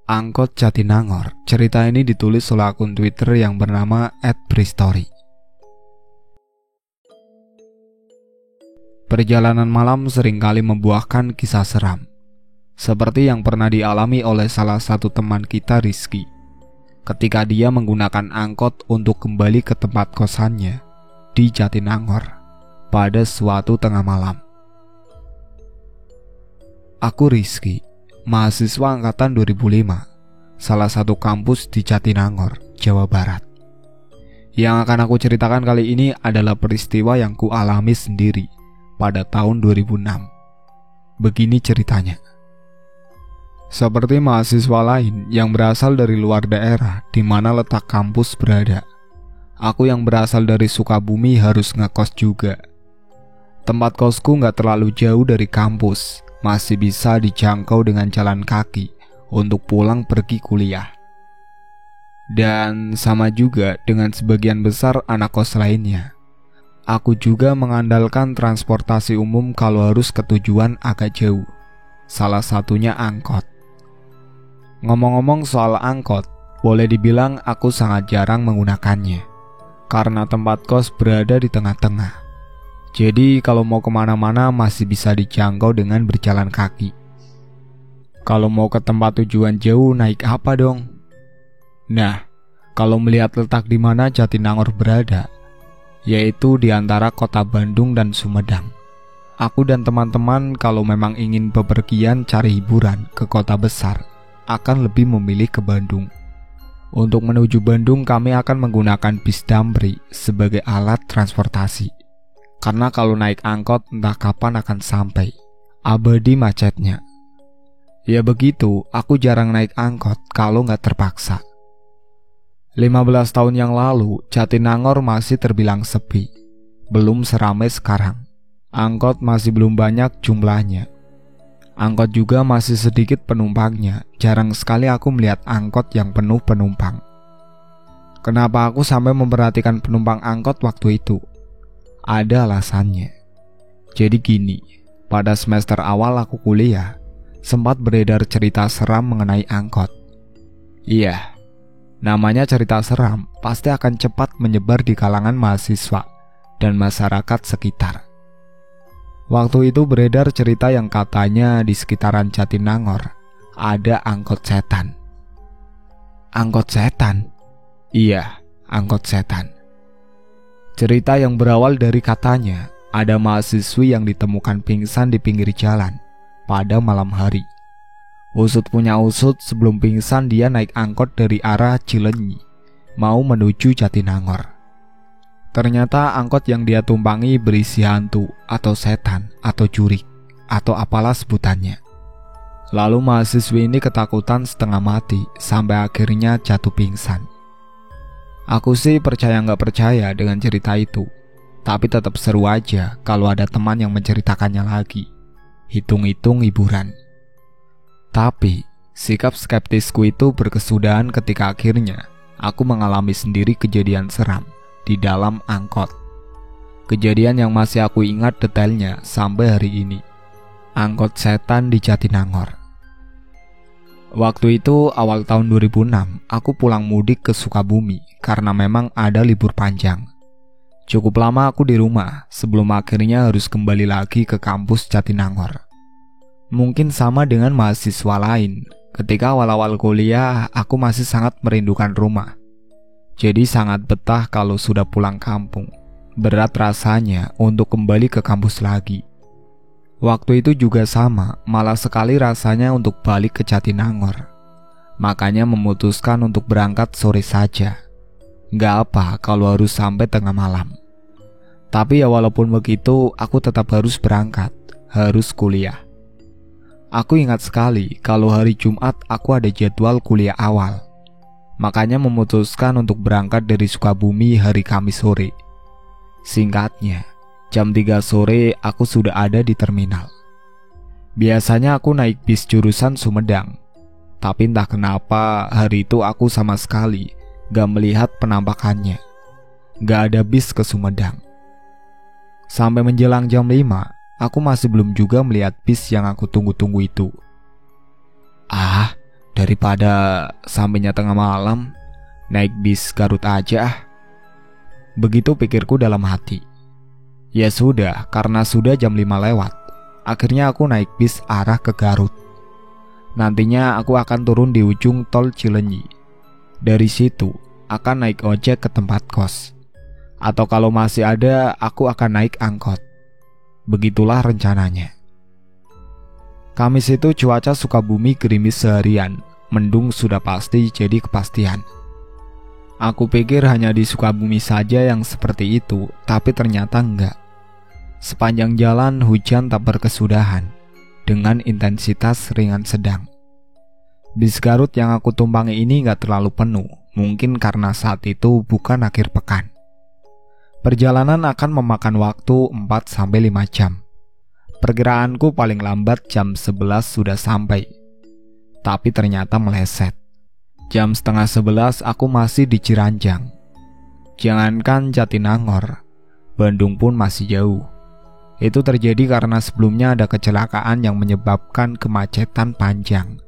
Angkot Jatinangor. Cerita ini ditulis oleh akun Twitter yang bernama @bristory. Perjalanan malam seringkali membuahkan kisah seram, seperti yang pernah dialami oleh salah satu teman kita, Rizky, ketika dia menggunakan angkot untuk kembali ke tempat kosannya di Jatinangor pada suatu tengah malam. Aku Rizky, mahasiswa angkatan 2005, salah satu kampus di Jatinangor, Jawa Barat. Yang akan aku ceritakan kali ini adalah peristiwa yang ku alami sendiri pada tahun 2006. Begini ceritanya. Seperti mahasiswa lain yang berasal dari luar daerah di mana letak kampus berada, aku yang berasal dari Sukabumi harus ngekos juga. Tempat kosku gak terlalu jauh dari kampus, masih bisa dijangkau dengan jalan kaki untuk pulang pergi kuliah. Dan sama juga dengan sebagian besar anak kos lainnya, aku juga mengandalkan transportasi umum kalau harus ke tujuan agak jauh, salah satunya angkot. Ngomong-ngomong soal angkot, boleh dibilang aku sangat jarang menggunakannya, karena tempat kos berada di tengah-tengah. Jadi kalau mau kemana-mana masih bisa dijangkau dengan berjalan kaki. Kalau mau ke tempat tujuan jauh naik apa dong? Nah, kalau melihat letak di mana Jatinangor berada, yaitu di antara kota Bandung dan Sumedang, aku dan teman-teman kalau memang ingin bepergian cari hiburan ke kota besar, akan lebih memilih ke Bandung. Untuk menuju Bandung kami akan menggunakan bis Damri sebagai alat transportasi. Karena kalau naik angkot entah kapan akan sampai, abadi macetnya. Ya begitu, aku jarang naik angkot kalau nggak terpaksa. 15 tahun yang lalu, Jatinangor masih terbilang sepi, belum seramai sekarang. Angkot masih belum banyak jumlahnya. Angkot juga masih sedikit penumpangnya, jarang sekali aku melihat angkot yang penuh penumpang. Kenapa aku sampai memperhatikan penumpang angkot waktu itu? Ada alasannya. Jadi gini, pada semester awal aku kuliah, sempat beredar cerita seram mengenai angkot. Iya, namanya cerita seram pasti akan cepat menyebar di kalangan mahasiswa dan masyarakat sekitar. Waktu itu beredar cerita yang katanya di sekitaran Jatinangor ada angkot setan. Angkot setan? Iya, angkot setan. Cerita yang berawal dari katanya ada mahasiswi yang ditemukan pingsan di pinggir jalan pada malam hari. Usut punya usut, sebelum pingsan dia naik angkot dari arah Cilenyi mau menuju Jatinangor. Ternyata angkot yang dia tumpangi berisi hantu atau setan atau jurik atau apalah sebutannya. Lalu mahasiswi ini ketakutan setengah mati sampai akhirnya jatuh pingsan. Aku sih percaya nggak percaya dengan cerita itu, tapi tetap seru aja kalau ada teman yang menceritakannya lagi. Hitung-hitung hiburan. Tapi sikap skeptisku itu berkesudahan ketika akhirnya aku mengalami sendiri kejadian seram di dalam angkot. Kejadian yang masih aku ingat detailnya sampai hari ini. Angkot setan di Jatinangor. Waktu itu awal tahun 2006, aku pulang mudik ke Sukabumi karena memang ada libur panjang. Cukup lama aku di rumah sebelum akhirnya harus kembali lagi ke kampus Jatinangor. Mungkin sama dengan mahasiswa lain, ketika awal-awal kuliah aku masih sangat merindukan rumah. Jadi sangat betah kalau sudah pulang kampung. Berat rasanya untuk kembali ke kampus lagi. Waktu itu juga sama, malas sekali rasanya untuk balik ke Jatinangor. Makanya memutuskan untuk berangkat sore saja. Gak apa kalau harus sampai tengah malam. Tapi ya walaupun begitu, aku tetap harus berangkat, harus kuliah. Aku ingat sekali kalau hari Jumat aku ada jadwal kuliah awal. Makanya memutuskan untuk berangkat dari Sukabumi hari Kamis sore. Singkatnya, jam 3 sore aku sudah ada di terminal. Biasanya aku naik bis jurusan Sumedang, tapi entah kenapa hari itu aku sama sekali gak melihat penampakannya. Gak ada bis ke Sumedang. Sampai menjelang jam 5, aku masih belum juga melihat bis yang aku tunggu-tunggu itu. Daripada sampainya tengah malam, naik bis Garut aja. Begitu pikirku dalam hati. Ya sudah, karena sudah jam 5 lewat, akhirnya aku naik bis arah ke Garut. Nantinya aku akan turun di ujung tol Cileunyi. Dari situ akan naik ojek ke tempat kos. Atau kalau masih ada, aku akan naik angkot. Begitulah rencananya. Kamis itu cuaca Sukabumi gerimis seharian. Mendung sudah pasti jadi kepastian. Aku pikir hanya di Sukabumi saja yang seperti itu, tapi ternyata enggak. Sepanjang jalan hujan tak berkesudahan, dengan intensitas ringan sedang. Bis Garut yang aku tumpangi ini enggak terlalu penuh, mungkin karena saat itu bukan akhir pekan. Perjalanan akan memakan waktu 4-5 jam. Perkiraanku paling lambat jam 11 sudah sampai. Tapi ternyata meleset. Jam setengah 11 aku masih di Ciranjang. Jangankan Jatinangor, Bandung pun masih jauh. Itu terjadi karena sebelumnya ada kecelakaan yang menyebabkan kemacetan panjang.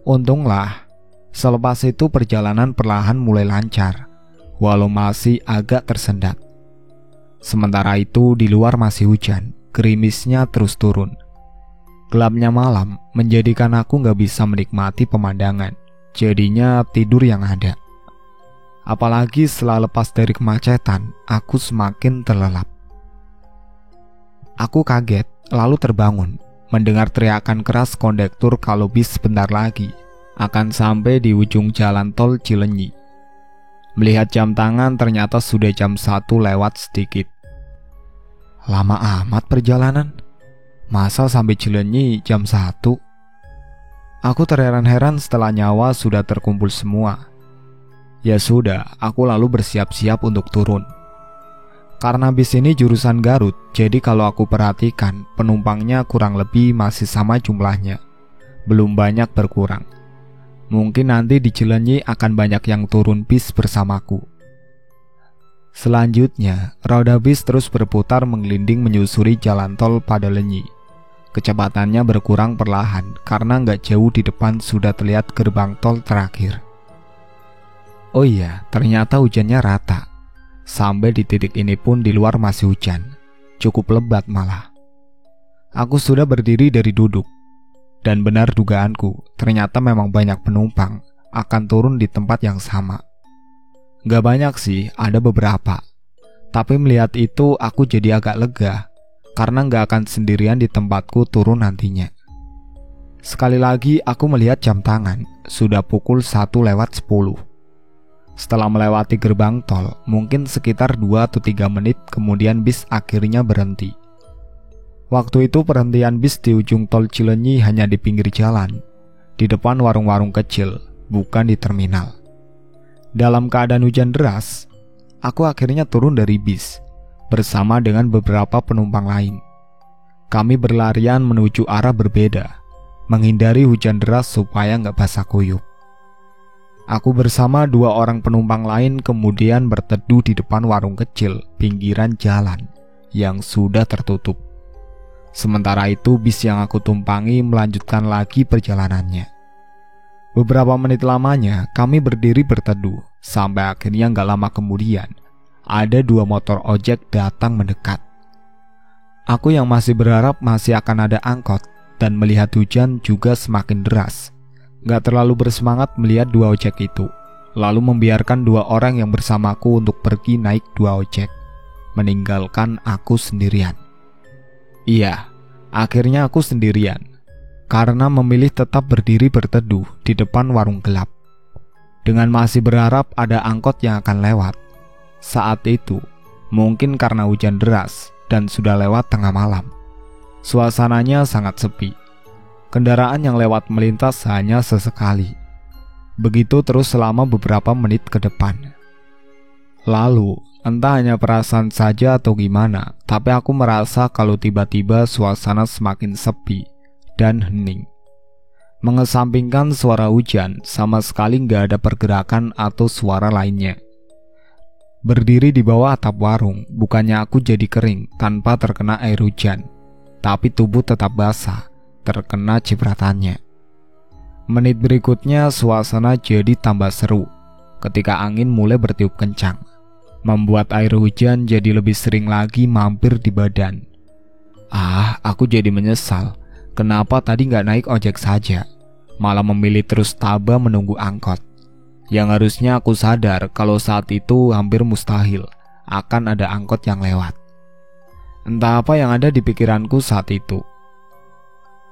Untunglah, selepas itu perjalanan perlahan mulai lancar, walau masih agak tersendat. Sementara itu di luar masih hujan. Gerimisnya terus turun. Gelapnya malam menjadikan aku gak bisa menikmati pemandangan. Jadinya tidur yang ada. Apalagi setelah lepas dari kemacetan, aku semakin terlelap. Aku kaget, lalu terbangun mendengar teriakan keras kondektur kalau bis sebentar lagi akan sampai di ujung jalan tol Cileunyi. Melihat jam tangan, ternyata sudah jam 1 lewat sedikit. Lama amat perjalanan. Masa sampai Cileunyi jam 1? Aku terheran-heran setelah nyawa sudah terkumpul semua. Ya sudah, aku lalu bersiap-siap untuk turun. Karena bis ini jurusan Garut, jadi kalau aku perhatikan, penumpangnya kurang lebih masih sama jumlahnya. Belum banyak berkurang. Mungkin nanti di Cileunyi akan banyak yang turun bis bersamaku. Selanjutnya, roda bis terus berputar menggelinding menyusuri jalan tol Padalenyi. Kecepatannya berkurang perlahan karena nggak jauh di depan sudah terlihat gerbang tol terakhir. Oh iya, ternyata hujannya rata. Sampai di titik ini pun di luar masih hujan, cukup lebat malah. Aku sudah berdiri dari duduk, dan benar dugaanku, ternyata memang banyak penumpang akan turun di tempat yang sama. Gak banyak sih, ada beberapa. Tapi melihat itu aku jadi agak lega, karena gak akan sendirian di tempatku turun nantinya. Sekali lagi aku melihat jam tangan, sudah pukul 1:10. Setelah melewati gerbang tol, mungkin sekitar 2-3 menit kemudian bis akhirnya berhenti. Waktu itu perhentian bis di ujung tol Cileunyi hanya di pinggir jalan, di depan warung-warung kecil, bukan di terminal. Dalam keadaan hujan deras, aku akhirnya turun dari bis bersama dengan beberapa penumpang lain. Kami berlarian menuju arah berbeda, menghindari hujan deras supaya nggak basah kuyup. Aku bersama 2 orang penumpang lain kemudian berteduh di depan warung kecil pinggiran jalan yang sudah tertutup. Sementara itu bis yang aku tumpangi melanjutkan lagi perjalanannya. Beberapa menit lamanya kami berdiri berteduh, sampai akhirnya gak lama kemudian ada 2 motor ojek datang mendekat. Aku yang masih berharap masih akan ada angkot dan melihat hujan juga semakin deras, gak terlalu bersemangat melihat 2 ojek itu, lalu membiarkan 2 orang yang bersamaku untuk pergi naik 2 ojek, meninggalkan aku sendirian. Iya, akhirnya aku sendirian karena memilih tetap berdiri berteduh di depan warung gelap, dengan masih berharap ada angkot yang akan lewat. Saat itu, mungkin karena hujan deras dan sudah lewat tengah malam, suasananya sangat sepi. Kendaraan yang lewat melintas hanya sesekali. Begitu terus selama beberapa menit ke depan. Lalu, entah hanya perasaan saja atau gimana, tapi aku merasa kalau tiba-tiba suasana semakin sepi dan hening. Mengesampingkan suara hujan, sama sekali gak ada pergerakan atau suara lainnya. Berdiri di bawah atap warung, bukannya aku jadi kering tanpa terkena air hujan, tapi tubuh tetap basah, terkena cipratannya. Menit berikutnya suasana jadi tambah seru ketika angin mulai bertiup kencang, membuat air hujan jadi lebih sering lagi mampir di badan. Aku jadi menyesal kenapa tadi nggak naik ojek saja, malah memilih terus tabah menunggu angkot. Yang harusnya aku sadar kalau saat itu hampir mustahil akan ada angkot yang lewat. Entah apa yang ada di pikiranku saat itu.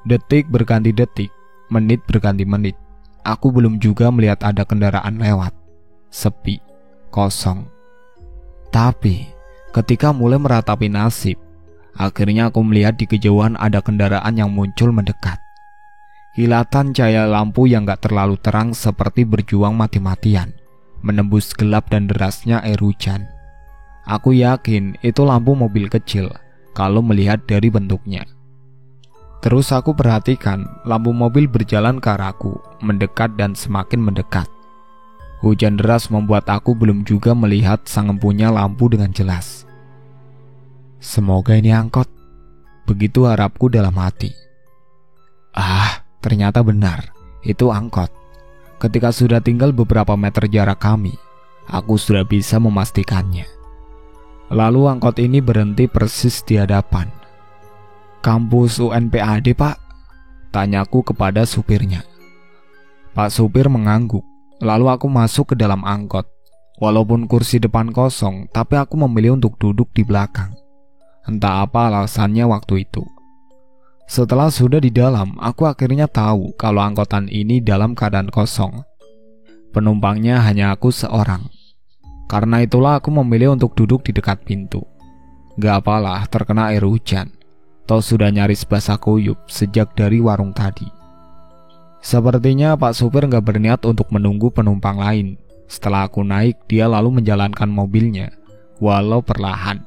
Detik berganti detik, menit berganti menit. Aku belum juga melihat ada kendaraan lewat. Sepi, kosong. Tapi ketika mulai meratapi nasib, akhirnya aku melihat di kejauhan ada kendaraan yang muncul mendekat. Kilatan cahaya lampu yang gak terlalu terang seperti berjuang mati-matian, menembus gelap dan derasnya air hujan. Aku yakin itu lampu mobil kecil kalau melihat dari bentuknya. Terus aku perhatikan lampu mobil berjalan ke arahku, mendekat dan semakin mendekat. Hujan deras membuat aku belum juga melihat sang empunya lampu dengan jelas. Semoga ini angkot, begitu harapku dalam hati. Ternyata benar, itu angkot. Ketika sudah tinggal beberapa meter jarak kami, aku sudah bisa memastikannya. Lalu angkot ini berhenti persis di hadapan. Kampus UNPAD, Pak? Tanyaku kepada supirnya. Pak supir mengangguk. Lalu aku masuk ke dalam angkot. Walaupun kursi depan kosong, tapi aku memilih untuk duduk di belakang. Entah apa alasannya waktu itu. Setelah sudah di dalam, aku akhirnya tahu kalau angkotan ini dalam keadaan kosong. Penumpangnya hanya aku seorang. Karena itulah aku memilih untuk duduk di dekat pintu. Gak apalah terkena air hujan. Toh sudah nyaris basah kuyup sejak dari warung tadi. Sepertinya Pak supir gak berniat untuk menunggu penumpang lain. Setelah aku naik, dia lalu menjalankan mobilnya, walau perlahan.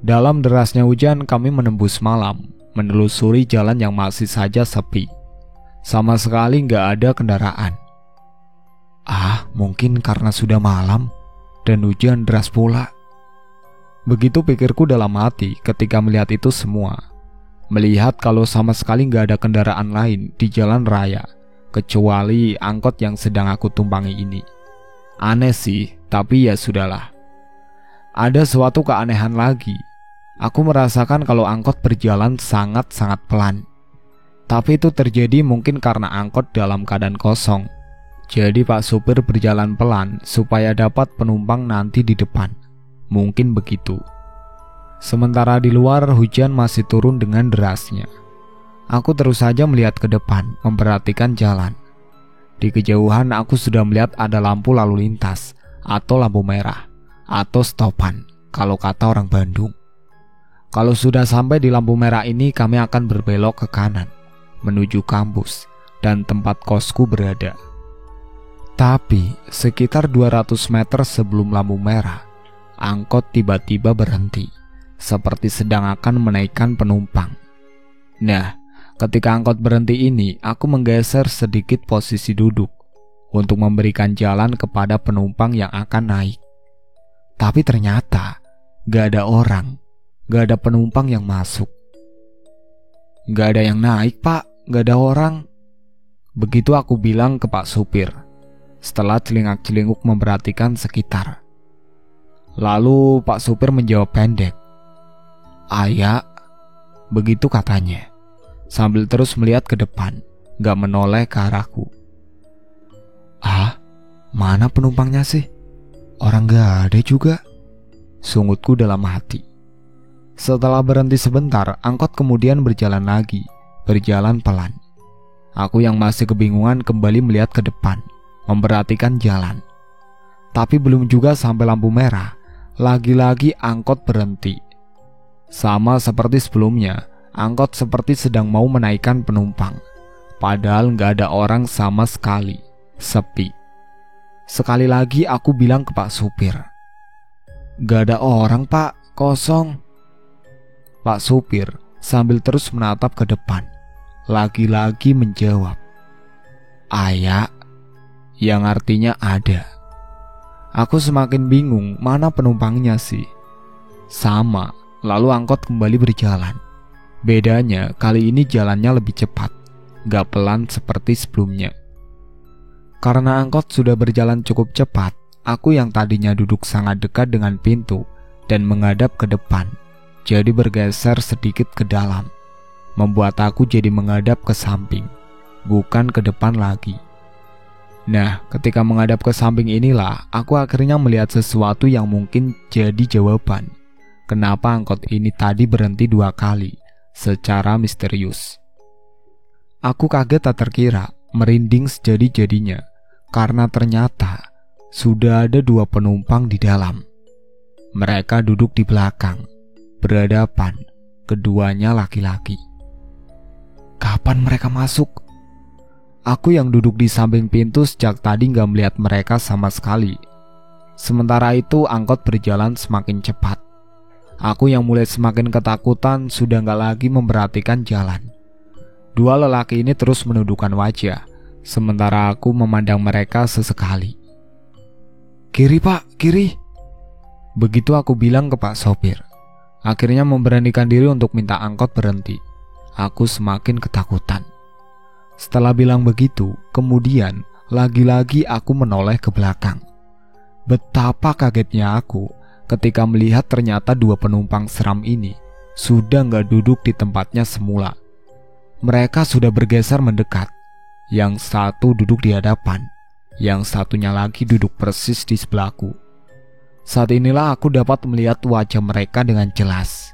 Dalam derasnya hujan, kami menembus malam, menelusuri jalan yang masih saja sepi. Sama sekali gak ada kendaraan. Mungkin karena sudah malam dan hujan deras pula. Begitu pikirku dalam hati ketika melihat itu semua. Melihat kalau sama sekali gak ada kendaraan lain di jalan raya, kecuali angkot yang sedang aku tumpangi ini. Aneh sih, tapi ya sudahlah. Ada suatu keanehan lagi. Aku merasakan kalau angkot berjalan sangat-sangat pelan. Tapi itu terjadi mungkin karena angkot dalam keadaan kosong. Jadi Pak supir berjalan pelan supaya dapat penumpang nanti di depan. Mungkin begitu. Sementara di luar hujan masih turun dengan derasnya. Aku terus saja melihat ke depan, memperhatikan jalan. Di kejauhan aku sudah melihat ada lampu lalu lintas, atau lampu merah, atau stopan, kalau kata orang Bandung. Kalau sudah sampai di lampu merah ini, kami akan berbelok ke kanan, menuju kampus, dan tempat kosku berada. Tapi sekitar 200 meter sebelum lampu merah, angkot tiba-tiba berhenti, seperti sedang akan menaikkan penumpang. Nah, ketika angkot berhenti ini, aku menggeser sedikit posisi duduk untuk memberikan jalan kepada penumpang yang akan naik. Tapi ternyata gak ada orang, gak ada penumpang yang masuk. Gak ada yang naik, Pak, gak ada orang. Begitu aku bilang ke Pak supir, setelah celingak-celinguk memperhatikan sekitar. Lalu Pak supir menjawab pendek, "Aya," begitu katanya, sambil terus melihat ke depan, gak menoleh ke arahku. Mana penumpangnya sih? Orang gak ada juga, sungutku dalam hati. Setelah berhenti sebentar, angkot kemudian berjalan lagi, berjalan pelan. Aku yang masih kebingungan kembali melihat ke depan, memperhatikan jalan. Tapi belum juga sampai lampu merah, lagi-lagi angkot berhenti. Sama seperti sebelumnya, angkot seperti sedang mau menaikkan penumpang. Padahal gak ada orang sama sekali, sepi. Sekali lagi aku bilang ke Pak supir, "Gak ada orang, Pak, kosong." Pak supir sambil terus menatap ke depan, lagi-lagi menjawab, "Aya," yang artinya ada. Aku semakin bingung mana penumpangnya sih. Sama, lalu angkot kembali berjalan. Bedanya kali ini jalannya lebih cepat. gak pelan seperti sebelumnya. Karena angkot sudah berjalan cukup cepat, aku yang tadinya duduk sangat dekat dengan pintu dan menghadap ke depan, jadi bergeser sedikit ke dalam, membuat aku jadi menghadap ke samping, bukan ke depan lagi. Nah, ketika menghadap ke samping inilah, aku akhirnya melihat sesuatu yang mungkin jadi jawaban kenapa angkot ini tadi berhenti 2 kali secara misterius. Aku kaget tak terkira, merinding sejadi-jadinya, karena ternyata sudah ada 2 penumpang di dalam. Mereka duduk di belakang, berhadapan, keduanya laki-laki. Kapan mereka masuk? Aku yang duduk di samping pintu sejak tadi gak melihat mereka sama sekali. Sementara itu angkot berjalan semakin cepat. Aku yang mulai semakin ketakutan sudah gak lagi memperhatikan jalan. 2 lelaki ini terus menundukkan wajah, sementara aku memandang mereka sesekali. "Kiri pak, kiri!" Begitu aku bilang ke pak sopir. Akhirnya memberanikan diri untuk minta angkot berhenti. Aku semakin ketakutan. Setelah bilang begitu, kemudian lagi-lagi aku menoleh ke belakang. Betapa kagetnya aku ketika melihat ternyata 2 penumpang seram ini sudah gak duduk di tempatnya semula. Mereka sudah bergeser mendekat. Yang satu duduk di hadapan, yang satunya lagi duduk persis di sebelahku. Saat inilah aku dapat melihat wajah mereka dengan jelas.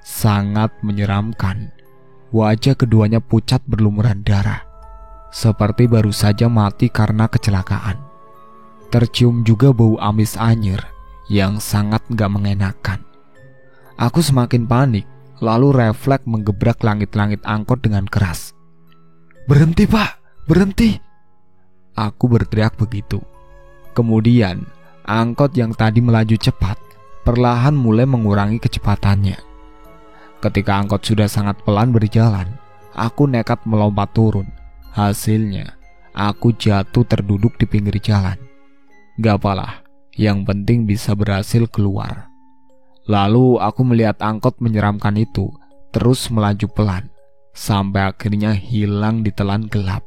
Sangat menyeramkan. Wajah keduanya pucat berlumuran darah, seperti baru saja mati karena kecelakaan. Tercium juga bau amis anyir yang sangat gak mengenakan. Aku semakin panik, lalu refleks menggebrak langit-langit angkot dengan keras. "Berhenti pak, berhenti!" Aku berteriak begitu. Kemudian angkot yang tadi melaju cepat perlahan mulai mengurangi kecepatannya. Ketika angkot sudah sangat pelan berjalan, aku nekat melompat turun. Hasilnya, aku jatuh terduduk di pinggir jalan. Gak apalah, yang penting bisa berhasil keluar. Lalu aku melihat angkot menyeramkan itu terus melaju pelan, sampai akhirnya hilang di telan gelap.